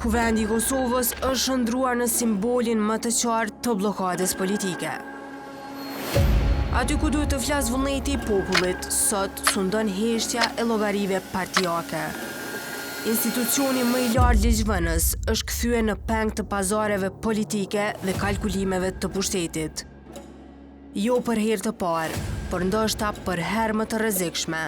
Kuvendi i Kosovës është shndruar në simbolin më të qartë të bllokadës politike. Aty ku duhet të flas vullneti i popullit, sot sundon heshtja e llogarive partijake. Institucioni më i lartë ligjvënës është kthyer në peng të pazareve politike dhe kalkulimeve të pushtetit. Jo për herë të parë, por ndoshta për herë më të rrezikshme.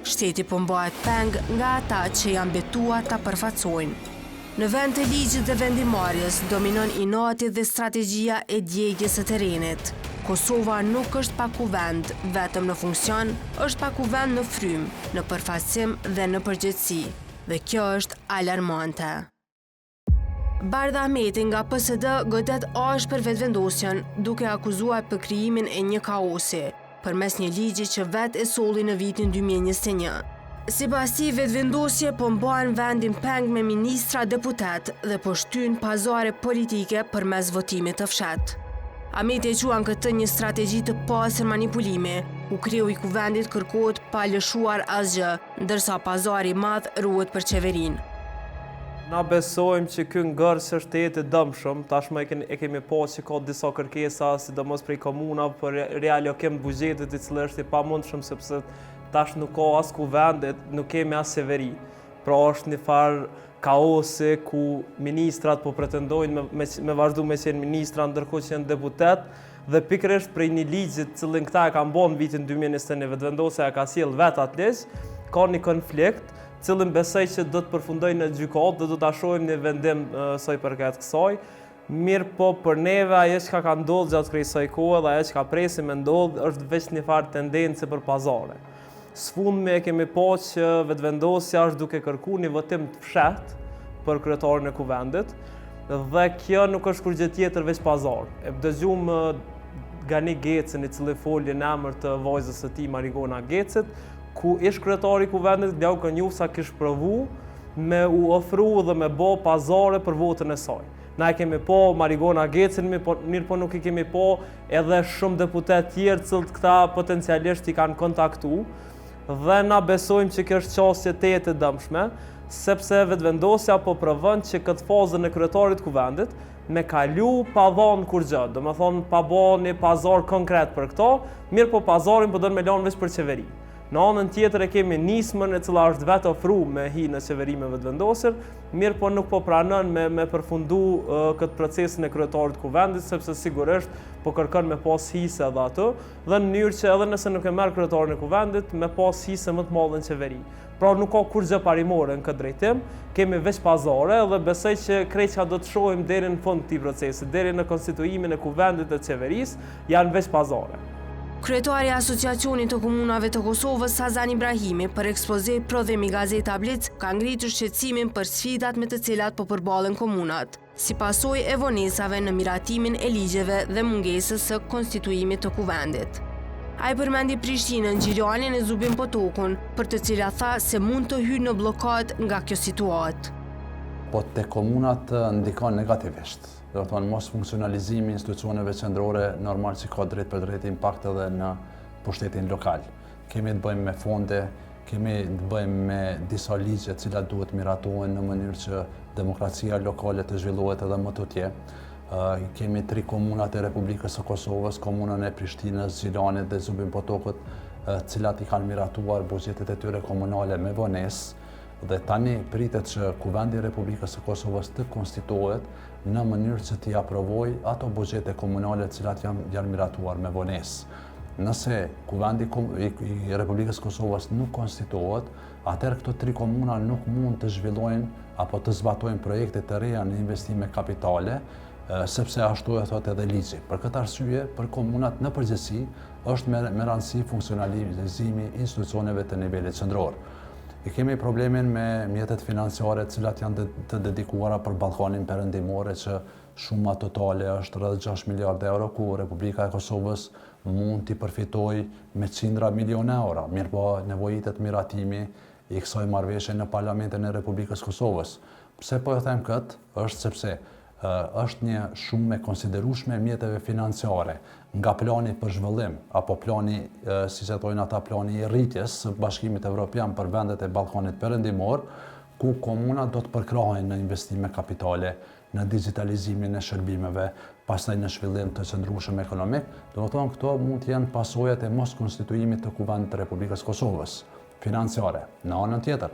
Shteti po bëhet peng nga ata që janë betuar ta përfaqësojnë. Në vend të ligjit dhe vendimarrjes dominon inati dhe strategjia e djegjes së terrenit. Kosova nuk është pa kuvend vetëm në funksion, është pa kuvend në frym, në përfaqësim dhe në përgjegjësi. Dhe kjo është alarmante. Bardha Ahmeti nga PSD godet ashpër për vetëvendosjen, duke akuzuar për krijimin e një kaosi, përmes një ligji që vetë e solli në vitin 2021. Sipas tij, vetëvendosje po mbahen vendin peng me ministra, deputet dhe po shtyn pazare politike përmes votimit të fshehtë. Ahmeti e quan këtë një strategji të pastër manipulimi, ku kreu i kuvendit kërkohet pa lëshuar asgjë, ndërsa pazari i madh ruhet për qeverinë. Na besojmë që ky ngërës është jetë i dëmshëm, tashmë e kemi pasur që ka disa kërkesa, sidomos prej komunave për rialokim buxhetit i cili është i pamundshëm sepse tash nuk ka as kuvendet, nuk kemi as qeveri. Pra është një farë kaosi ku ministrat po pretendojnë me vazhdu me qenë ministra ndërkohë që janë deputet dhe pikërisht prej një ligjit cilin këta e kanë bën në vitin 2021 vetëvendosja ka sjell vetë atë ligj, ka një konflikt cilin besoj që do të përfundojë në gjykatë dhe do ta shohim një vendim sa i përket kësaj. Mirë po për neve ajo që ka ndodhur gjatë kësaj kohe dhe ajo që ka presim me ndodh është vetëm një farë tendencë për pazare. Sfundmi e kemi pa që vetëvendosja është duke kërkuar një votim të fshehtë për kryetarin e kuvendit dhe kjo nuk është kur gjë tjetër veç pazar. E dëgjuam Gani Gecën i cili foli në emër të vajzës së tij Marigona Gecët, ku ish kryetari i kuvendit Glau Konjusa kishte provu me u ofru dhe me bë pazare për votën e saj. Na e kemi pa Marigona Gecën, mirë po nuk i kemi pa edhe shumë deputet tjerë cilët këta potencialisht i kanë kontaktu dhe na besojmë që kjo është çështje tetë e dëmshme, sepse vetëvendosja po provon që këtë fazën e kryetarit kuvendit me kalu pa dhënë kur gjë, do të thonë pa bën një pazar konkret për këto, mirë po pazarin po do me lënë veç për qeveri. Në anën tjetër e kemi nismën e cila është vetë ofruar me hi në qeveri me vetëvendosje, mirë po nuk po pranon me përfundu këtë procesin e kryetarit kuvendit, sepse sigurisht po kërkon me pas hise edhe atë, dhe në mënyrë që edhe nëse nuk e merr kryetarin e kuvendit, me pas hise më të madhe në qeveri. Pra nuk ka kur gjë parimore në këtë drejtim, kemi veç pazare dhe besoj që krejt që do të shohim deri në fund të këtij procesi, deri në konstituimin e kuvendit të qeverisë, janë veç pazare. Kryetari i Asociacionit të Komunave të Kosovës, Sazan Ibrahimi, për ekspoze prodhimi Gazeta Blic, ka ngritur shqetësimin për sfidat me të cilat po përballen komunat, si pasojë e vonesave në miratimin e ligjeve dhe mungesës së konstituimit të kuvendit. Ai përmendi Prishtinën, Gjirjanin e Zubin Potokun, për të cilat tha se mund të hyjë në blokad nga kjo situatë. Po te komunat ndikon negativisht. Do të thonë mos funksionalizimi i institucioneve qendrore normal që ka drejt për drejt impakt edhe në pushtetin lokal. Kemi të bëjmë me fonde, kemi të bëjmë me disa ligje të cilat duhet miratohen në mënyrë që demokracia lokale të zhvillohet edhe më tutje. Kemi 3 komunat e Republikës së Kosovës, komunën e Prishtinës, Gjilanit dhe Zubin Potokut, cilat i kanë miratuar buxhetet e tyre komunale me vonesë. Dhe tani pritet që Kuvendi i Republikës së Kosovës të konstituohet në mënyrë që t'i aprovoj ato buxhete komunale të cilat janë miratuar me vonesë. Nëse Kuvendi i Republikës së Kosovës nuk konstituohet, atëherë këto 3 komuna nuk mund të zhvillojnë apo të zbatojnë projekte të reja në investime kapitale, sepse ashtu e thot edhe ligji. Për këtë arsye, për komunat në përgjithësi është me rëndësi funksionalizimi i institucioneve të nivelit qendror. I kemi problemin me mjetet financiare të cilat janë të dedikuara për Ballkanin Perëndimor, që shuma totale është rreth 6 miliardë euro, ku Republika e Kosovës mund t'i përfitojë me qindra miliona euro. Mirëpo nevojitet miratimi i kësaj marrëveshje në Parlamentin e Republikës Kosovës. Pse po e them këtë? Është sepse është një shumë e konsiderueshme mjeteve financiare nga plani për zhvillim apo plani, si se thojnë ata, plani i rritjes së Bashkimit Evropian për vendet e Ballkanit Perëndimor, ku komunat do të përkrahen në investime kapitale, në digitalizimin e shërbimeve, pastaj në zhvillim të qëndrueshëm ekonomik. Domethënë këto mund të jenë pasojat e mos konstituimit të Kuvendit të Republikës Kosovës financiare. Në anën tjetër,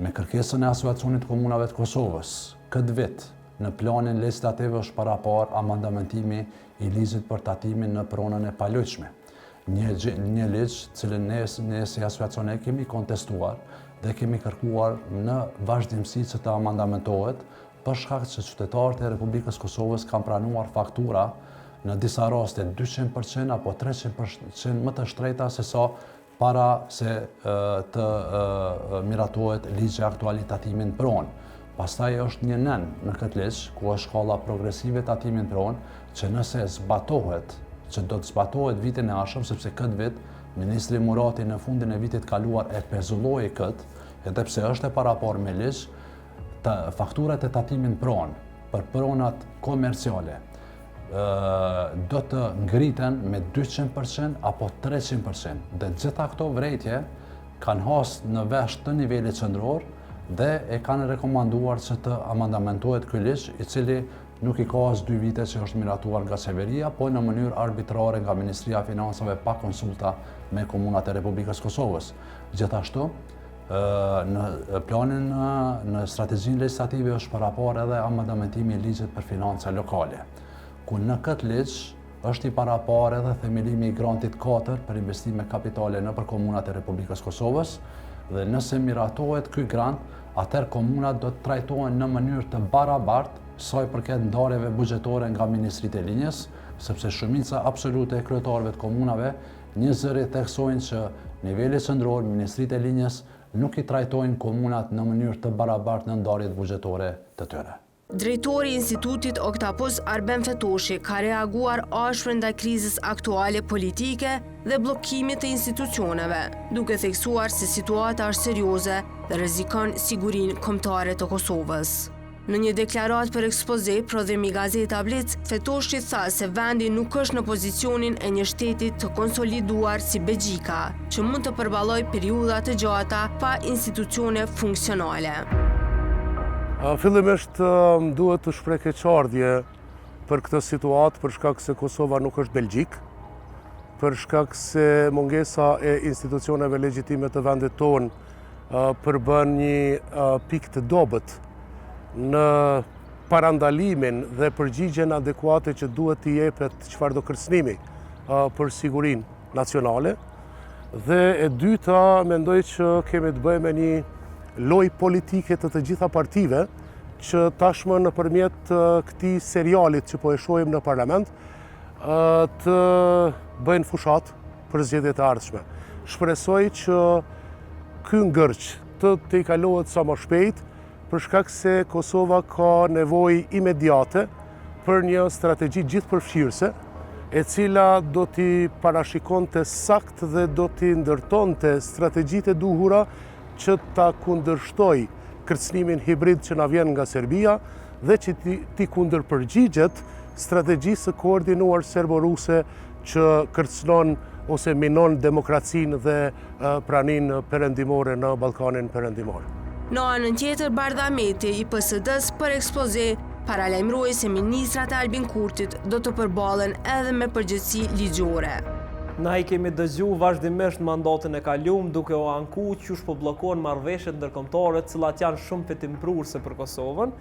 me kërkesën e Asociacionit të Komunave të Kosovës, këtë vit në planin legislativ është parapar amendamentimi i ligjit për tatimin në pronën e palojshme. Një ligj cilën ne si asociacion e kemi kontestuar dhe kemi kërkuar në vazhdimsi që të amendamentohet për shkak që qytetarët e Republikës Kosovës kanë pranuar faktura në disa raste 200% apo 300% më të shtrejta se sa para se të miratohet ligji aktual i tatimin pronë. Pastaj është një nen në këtë ligj, ku është shkalla progresive tatimin pronë, që nëse zbatohet, që do të zbatohet vitin e ardhshëm, sepse këtë vit Ministri Murati në fundin e vitit kaluar e pezulloi këtë, edhe pse është e parapar me ligj, fakturat e tatimin pronë për pronat komerciale do të ngriten me 200% apo 300%. Dhe gjitha këto vrejtje kanë hasë në vesh të nivelit qendror dhe e kanë rekomanduar që të amendamentohet ky ligj, i cili nuk i ka as 2 vite që është miratuar nga qeveria, po në mënyrë arbitrare nga Ministria e Financave pa konsulta me komunat e Republikës Kosovës. Gjithashtu, në planin në strategjinë legislative është parapar edhe amendamentimi i ligjit për financa lokale, ku në këtë ligj është i parapar edhe themelimi i grantit 4 për investime kapitale nëpër komunat e Republikës Kosovës, dhe nëse miratohet ky grant, atëherë komunat do të trajtohen në mënyrë të barabartë sa i përket ndarjeve buxhetore nga Ministritë e Linjës, sepse shumica absolute e kryetarëve të komunave një zëri theksojnë që niveli qendror, Ministritë e Linjës nuk i trajtojnë komunat në mënyrë të barabartë në ndarjet buxhetore të tyre. Drejtori i Institutit Oktapos Arben Fetoshi ka reaguar ashpër ndaj krizës aktuale politike dhe bllokimit të institucioneve, duke theksuar se situata është serioze dhe rrezikon sigurinë kombëtare të Kosovës. Në një deklarat për ekspoze, prodhimi Gazeta Blic, Fetoshi tha se vendi nuk është në pozicionin e një shteti të konsoliduar si Belgjika, që mund të përballojë periudha të gjata pa institucione funksionale. Fillimisht duhet të shpreh keqardhje për këtë situatë, për shkak se Kosova nuk është Belgjik, për shkak se mungesa e institucioneve legjitime të vendit tonë përbën një pikë të dobët në parandalimin dhe përgjigjen adekuate që duhet t'i jepet çfarëdo kërcënimi për sigurinë nacionale. Dhe e dyta, mendoj që kemi të bëjmë me një lojë politike të gjitha partive që tashmë nëpërmjet këtij serialit që po e shohim në parlament të bëjnë fushat për zgjedhjet e ardhshme. Shpresoj që ky ngërç të i kalohet sa më shpejt, për shkak se Kosova ka nevojë imediate për një strategji gjithëpërfshirëse, e cila do t'i parashikonte sakt dhe do t'i ndërtonte strategjitë e duhura që ta kundërshtoj kërcënimin hibrid që na vjen nga Serbia dhe që t'i kundërpërgjigjet strategjisë së koordinuar serbo-ruse që kërcënon ose minon demokracinë dhe praninë perëndimore në Ballkanin perëndimor. Në anën tjetër, Bardha Meti i PSD-s për ekspoze paralajmëroi se ministrat e Albin Kurtit do të përballen edhe me përgjegjësi ligjore. Na i kemi dëgju vazhdimisht mandatin e kaluar duke u anku qysh po bllokohen marrëveshjet ndërkombëtare, të cilat janë shumë fetimprurse për Kosovën,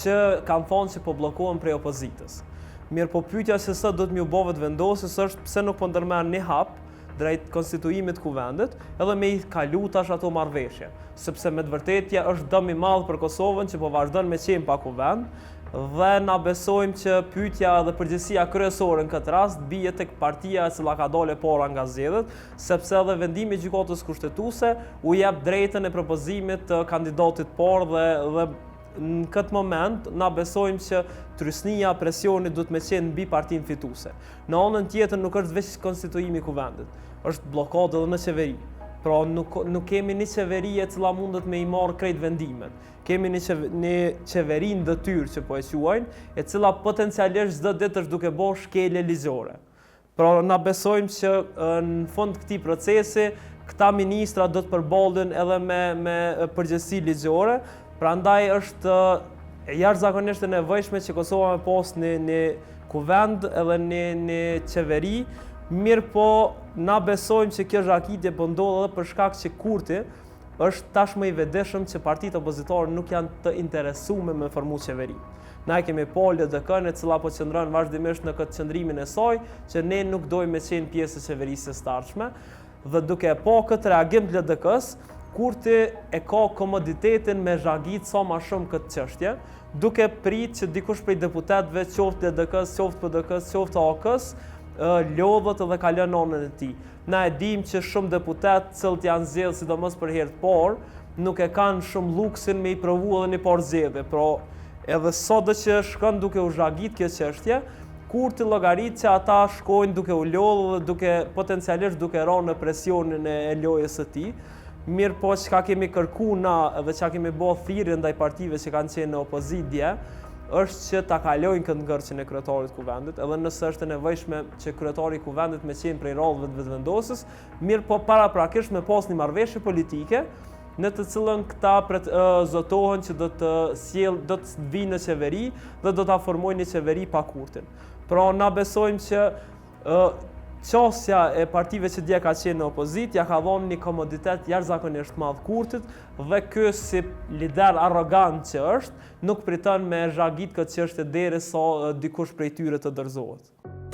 që kanë thonë që po bllokohen prej opozitës. Mirë, po pyetja se sa do të më u bëhet vendosës është pse nuk po ndërmerr një hap drejt konstituimit të kuvendit, edhe me i kalu tash ato marrëveshje, sepse me të vërtetë është dëm i madh për Kosovën që po vazhdon me qenë pa kuvend, dhe na besojmë që pyetja dhe përgjegjësia kryesore në këtë rast bie tek partia e cila ka dalë para nga zgjedhjet, sepse edhe vendimi i gjykatës kushtetuese u jep drejtën e propozimit të kandidatit parë dhe në këtë moment na besojmë që trysnia presionit do të më qenë mbi partinë fituese. Në anën tjetër nuk është vetëm konstituimi i kuvendit, është bllokadë edhe në qeveri. Pra nuk kemi një qeveri e cila mundet me i marrë krejt vendimet. Kemi një qeveri në detyrë që po e quajnë, e cila potencialisht çdo ditë është duke bërë shkelje ligjore. Pra na besojmë që në fund këtij procesi këta ministra do të përballen edhe me përgjegjësi ligjore, prandaj është jashtëzakonisht e nevojshme që Kosova me pas një kuvend edhe një qeveri, mirë po na besojmë që kjo zhakitje po ndodh edhe për shkak që Kurti është tashmë i vetëdijshëm që partitë opozitore nuk janë të interesuar me formu qeveri. Na kemi polë LDK-n e cila po qëndron vazhdimisht në këtë qëndrimin e saj që ne nuk dojmë me qenë pjesë e qeverisë së startshme dhe duke po këtë reagim të LDK-s, Kurti e ka komoditetin me zhagit sa ma shumë këtë çështje, duke prit që dikush prej deputetëve, qoftë LDK-s, qoftë PDK-s, qoftë AK-s, lodhët edhe kalon anën e tij. Na e dim që shumë deputet cilët janë zgjedhur sidomos për herë të parë, nuk e kanë shumë luksin me i provu edhe një parë zgjedhje, edhe sot që shkon duke u zhagit kjo çështje, Kurti llogarit që ata shkojnë duke u lodhur dhe duke potencialisht duke rënë në presionin e lojës së tij. Mirë po çka kemi kërkuar na dhe çka kemi bërë thirrje ndaj partive që kanë qenë në opozitje, është që ta kalojnë këtë ngërçin e kryetarit të kuvendit, edhe nëse është e nevojshme që kryetari i kuvendit me qenë prej rrollëve të vetëvendosjes, mirë po paraprakisht me pas një marrëveshje politike në të cilën këta zotohen që do të vinë në qeveri dhe do ta formojnë një qeveri pa Kurtin. Pra na besojmë që qasja e partive që dje ka qenë në opozit, ja ka dhënë një komoditet jashtëzakonisht madh Kurtit dhe ky si lider arrogant që është, nuk priton me zhagit këtë çështje derisa dikush prej tyre të dorëzohet.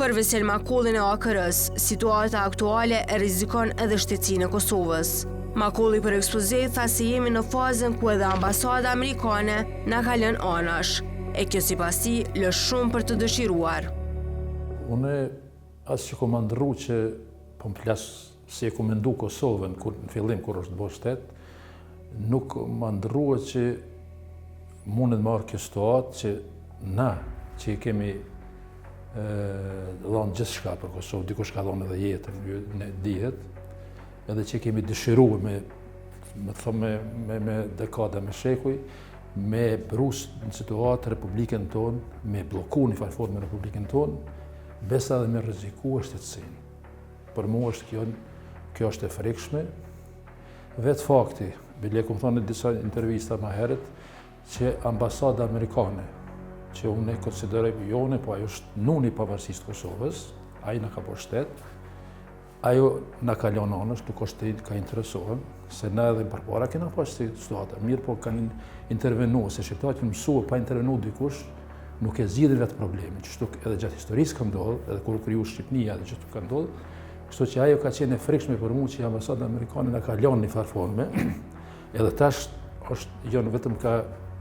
Për Veselë Makollin e AKR-s, situata aktuale e rrezikon edhe shtetësinë e Kosovës. Makolli për ekspozit tha se jemi në fazën ku edhe ambasada amerikane na ka lënë anash, e kjo sipas tij lë shumë për të dëshiruar. Unë asë që kom ndërru që po më flas si e kom mendu Kosovën në fillim kur është bërë shtet, nuk më ndërruat që mundet marrë kjo situatë që na që i kemi dhënë gjithë shka për Kosovë, dikush ka dhënë edhe jetën, ne dihet, edhe që kemi dëshiruar me dekada, me shekuj, me brus në situatë Republikën tonë, me bloku një farë me Republikën tonë, besa dhe me rreziku shtetësinë. Për mua është kjo është e frikshme. Vetë fakti, bile kom thonë në disa intervista më herët, që ambasada amerikane, që unë e konsideroj jone, po ajo është nuni pavarësisë të Kosovës, ajo na ka bërë shtet, ajo na ka lënë anësh, nuk është ka interesuar, se na edhe përpara kena pas situata, mirë po kanë intervenuar, se shqiptarët që mësuar pa intervenuar dikush, nuk e zgjidhin vetë problemin, që edhe gjatë historisë ka ndodhur, edhe kur kriju Shqipnia edhe që ka ndodhur, kështu që ajo ka qenë e frikshme për mua që ambasada amerikane na ka lënë në farë forme, edhe tash është jo vetëm ka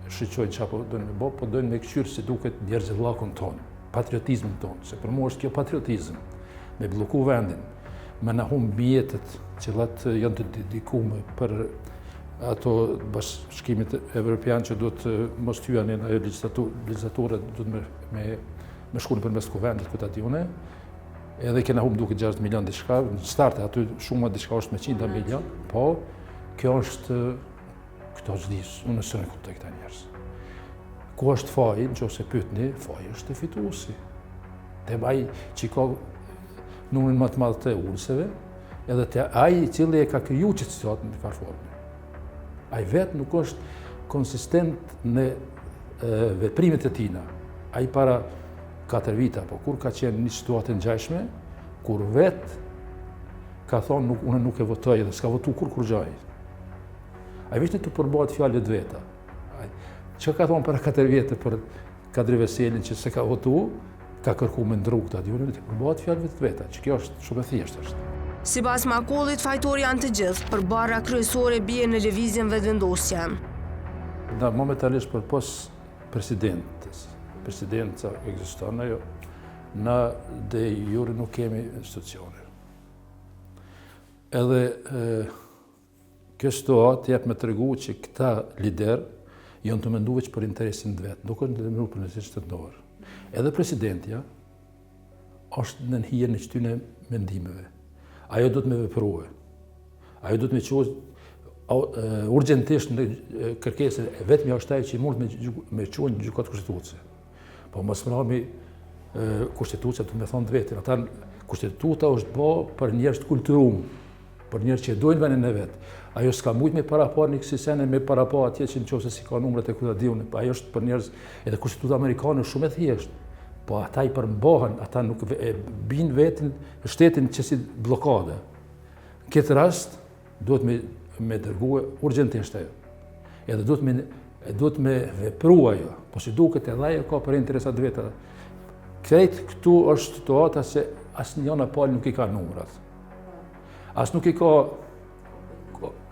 shqyqojnë që apo dojnë me bo, po dojnë me këqyrë si duket djerzëllakun tonë, patriotizmin tonë, se për mua është kjo patriotizm, me bloku vendin, me na humbë mjetët që janë të dedikume për ato bashkimit evropian që do të mos hyanin ajo legjislaturë do të me shkuën përmes kuvendit këtë aty une, edhe kena humbë duke 60 milion diçka, në start aty shumë diçka është me 100 milion, po kjo është këto çdis, unë s'e kuptoj këta njerëz. Ku është faji, nëse pyetni, faji është e fituesi. Te ai që ka numrin më të madh të ulseve, edhe te ai i cili e ka kriju që situatën në farë forme. Ai vetë nuk është konsistent në veprimet e tina. Ai para 4 vite, apo kur ka qenë një situatë ngjashme, kur vetë ka thonë unë nuk e votoj dhe s'ka votu kur gjaj. Ai vetë të përbohet fjalë të veta. Që ka thonë para 4 vite për Kadri Veselin që se ka votu, ka kërku me ndru këta djurën, të përbohet fjalë të veta, që kjo është shumë e thjeshtë është. Sipas Makollit, fajtori janë të gjithë, për barra kryesore bie në lëvizjen vetëvendosje. Da, momentalisht për pos presidenca ekziston ajo, na de jure nuk kemi institucione. Edhe kjo situatë jep me tregu që këta lider janë të menduar që për interesin të vet, nuk është të menduar për interesin shtetëror. Edhe presidentja është në hijen e këtyre mendimeve. Ajo do të me veprue. Ajo do të me qohë urgjentisht në kërkesën e vetëm është ajo që mund me qohë një gjykatë konstitutëse. Po mos mrami konstitutëse të me thonë të vetin. Ata konstituta është bo për njerëz të kulturuar. për njerë që dojnë vendin e vetë. Ajo s'ka mujt me parapar një kësi sene me parapar atje që në qofë se si ka numrat e kuta diune. Ajo është për njerëz, edhe Konstituta Amerikane është shumë e thjeshtë. Po ata i përmbohen, ata nuk binë vetin, shtetin që si blokade. Në këtë rast, duhet me dërguë urgentisht ajo. Edhe duhet me vepru ajo, po si duket edhe ajo ka për interesat veta. Krejt këtu është situata se asë njëna palë nuk i ka numrat. Asë nuk i ka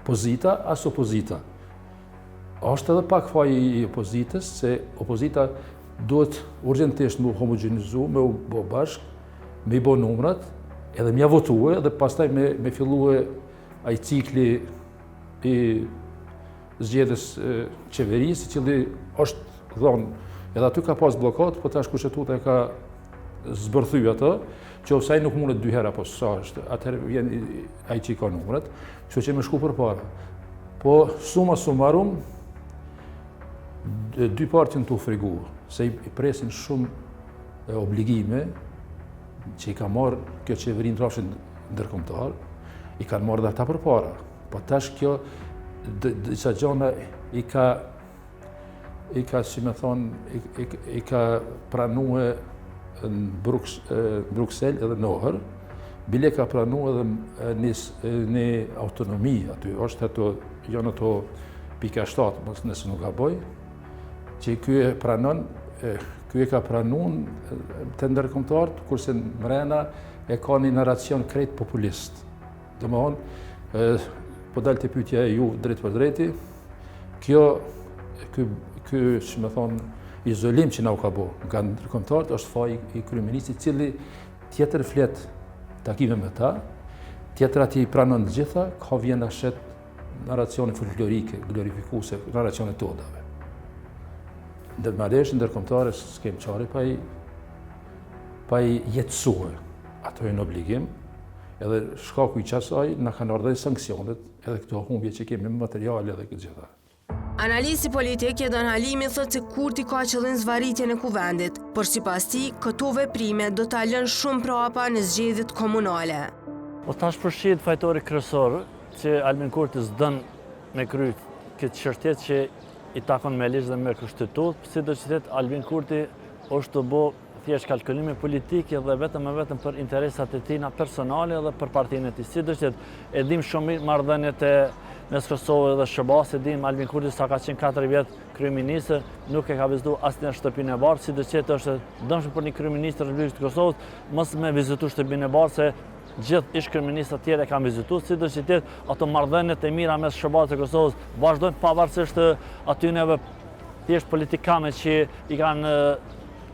pozita, asë opozita. Është edhe pak faj i opozitës, se opozita duhet urgentisht me homogenizu, me u bo bashk, me i bo numrat, edhe me votuë, dhe pastaj me filluë ai cikli i zgjedhjes qeverisë, i cili është dhonë, edhe aty ka pas blokat, po tash kushtetuta e ka zbërthy atë, që ose ai nuk mundet 2 herë apo sa është, atëherë vjen ai që i ka numrat, kështu që me shku përpara. Po summa summarum, 2 partin të frigu, se i presin shumë obligime që i ka marrë kjo qeveri në rrafshin ndërkombëtar, i kanë marrë dhe ata përpara. Po tash kjo disa gjana i ka si me thonë, i ka pranue në Bruxelles edhe në Ohër, bile ka pranue edhe një autonomi aty, është ato, janë ato pika 7, nëse nuk gaboj, që ky e pranon, ky e ka pranun të ndërkombëtarët, kurse në mrena e ka një naracion krejt populist. Dhe më thonë, po dalë të pyetja e ju drejt për drejti, ky që me thonë, izolim që na u ka bo nga ndërkombëtarët është faji i kryeministit, cili tjetër flet takime me ta, tjetër ati i pranon të gjitha, ka vjen ashet naracione folklorike, glorifikuese, naracione todave. Ndërmarrësh ndërkombëtare s'kem çare pa i jetësue. Ato janë obligim, edhe shkaku i qasaj na kanë ardhur sanksionet, edhe këto humbje që kemi me materiale dhe këtë gjitha. Analisti politik Edan Halimi thotë se Kurti ka qëllim zvarritjen e kuvendit, por sipas tij, këto veprime do ta lënë shumë prapa në zgjedhjet komunale. Po tash përfshihet fajtori kryesor që Albin Kurti s'don me kry këtë çështje që i takon me ligj dhe me kushtetutë, sidoqoftë Albin Kurti është të bo thjesht kalkulime politike dhe vetëm e vetëm për interesat e tina personale dhe për partinë e tij. Sidoqoftë e dim shumë mirë marrëdhëniet mes Kosovës dhe SBA-s, e dim Albin Kurti sa ka qenë 4 vjet kryeminist, nuk e ka vizituar asnjë shtëpinë e bardhë, sidoqoftë është dëmshëm për një kryeminist të Republikës së Kosovës mos me vizitu shtëpinë e bardhë, se gjithë ish kryeministët e tjerë kanë vizituar, sidoqoftë ato marrëdhëniet e mira mes SBA-s dhe Kosovës vazhdojnë pavarësisht atyneve thjesht politikanë që i kanë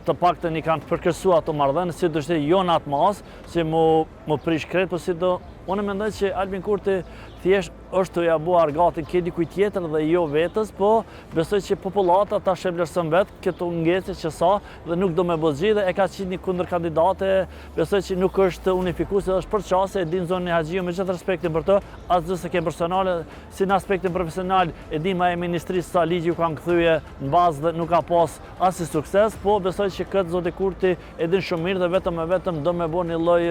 të paktën i kanë përkërsuar ato marrëdhënie, sidoqoftë jo në atë mas, që mu prish krejt, po unë mendoj që Albin Kurti thjesht është të ja bu argatin ke dikuj tjetër dhe jo vetës, po besoj që popullata ta shpërblërson vetë këto ngecje që sa dhe nuk do me bozgji dhe e ka qenë një kundër kandidate, besoj që nuk është unifikuese, është përqase, e din zonën e Haxhiu me gjithë respektin për të, as se ke personale, si në aspektin profesional, e di ma e ministrisë sa ligji u kanë kthye në bazë dhe nuk ka pas as sukses, po besoj që këtë zoti Kurti e din shumë mirë dhe vetëm do me bo një lloj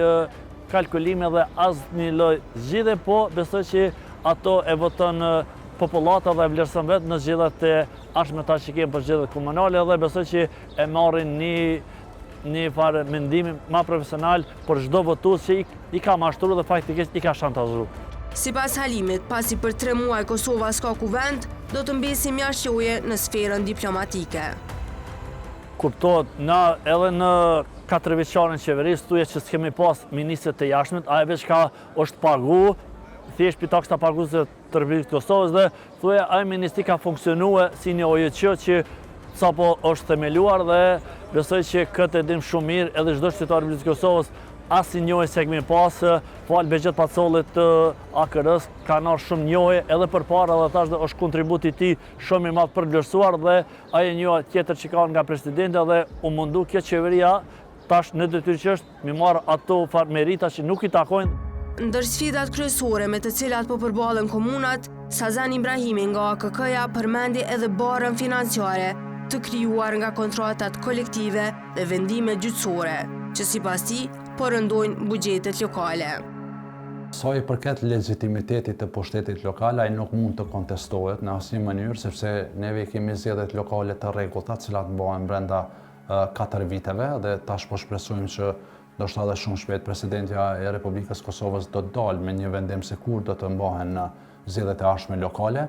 kalkulime dhe asnjë lloj zgjidhje, po besoj që ato e voton popullata dhe e vlerëson vetë në zgjedhjet e ardhshme që kemi për zgjedhjet komunale dhe besoj që e marrin një farë mendimi ma profesional për çdo votues që i ka mashtruar dhe faktikisht i ka shantazhuar. Sipas Halimit, pasi për 3 muaj Kosova s'ka kuvend, do të mbesi mjaftoje në sferën diplomatike. Kuptohet, na edhe në 4 vjeçarin qeverisë thuhet që s'kemi pas ministrët të jashtëmit, a e veç ka është pagu, thjesht për taksa paguese të Republikës së Kosovës dhe thuhet ai ministri ka funksionuar si një OJQ që sapo është themeluar dhe besoj që këtë e dim shumë mirë edhe çdo qytetar i Republikës së Kosovës, asnjë njohje se kemi pas, fal Bexhet Pacollit të AKR-s ka ardhur shumë njohje edhe përpara dhe tash është kontributi i tij shumë i madh për vlerësuar dhe ai njohje tjetër që ka nga presidenti dhe u mundu kjo qeveria tash në detyrë që është mi marr ato merita që nuk i takojnë. Ndër sfidat kryesore me të cilat po përballen komunat, Sazan Ibrahimi nga AKK-ja përmendi edhe barën financiare të krijuar nga kontratat kolektive dhe vendimet gjyqësore, që sipas tij po rëndojnë buxhetet lokale. Sa i përket legitimitetit të pushtetit lokal, ai nuk mund të kontestohet në asnjë mënyrë, sepse neve kemi zgjedhjet lokale të rregullta, të cilat bëhen brenda 4 viteve, dhe tash po shpresojmë që ndoshta edhe shumë shpejt Presidentja e Republikës Kosovës do të dalë me një vendim se kur do të mbahen zgjedhjet e ardhshme lokale.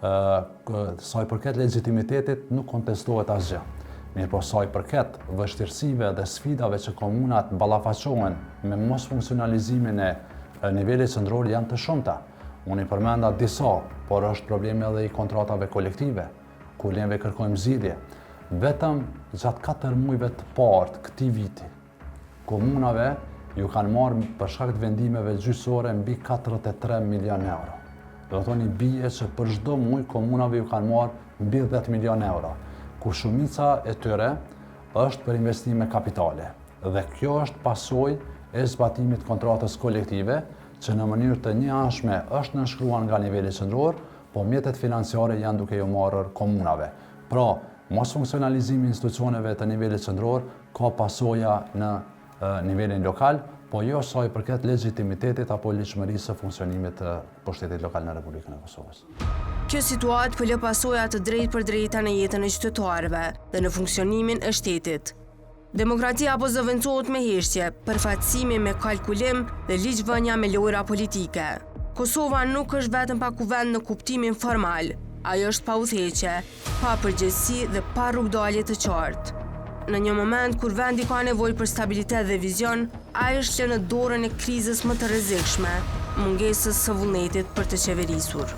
Sa i përket legitimitetit nuk kontestohet asgjë. Mirë po sa i përket vështirësive dhe sfidave që komunat ballafaqohen me mos funksionalizimin e nivelit qendror janë të shumta. Unë i përmenda disa, por është problemi edhe i kontratave kolektive, ku neve kërkojmë zgjidhje. Vetëm gjatë 4 muajve të parë këtij viti, komunave ju kanë marrë për shkak të vendimeve gjyqësore mbi 43 milion euro. Do të thoni bie që për çdo muaj komunave ju kanë marrë mbi 10 milion euro, ku shumica e tyre është për investime kapitale. Dhe kjo është pasojë e zbatimit kontratës kolektive, që në mënyrë të njëanshme është nënshkruar nga niveli qendror, po mjetet financiare janë duke ju marrë komunave. Pra, mos funksionalizimi i institucioneve të nivelit qendror ka pasoja në nivelin lokal, po jo sa i përket legitimitetit apo ligjshmërisë së funksionimit të pushtetit lokal në Republikën e Kosovës. Kjo situatë po lë pasoja të drejtë për drejta në jetën e qytetarëve dhe në funksionimin e shtetit. Demokratia po zëvendësohet me heshtje, përfaqësimi me kalkulim dhe ligjvënia me lojra politike. Kosova nuk është vetëm pa kuvend në kuptimin formal, ajo është pa udhëheqje, pa përgjegjësi dhe pa rrugdalje të qartë. Në një moment kur vendi ka nevojë për stabilitet dhe vizion, ai është që në dorën e krizës më të rrezikshme, mungesës së vullnetit për të qeverisur.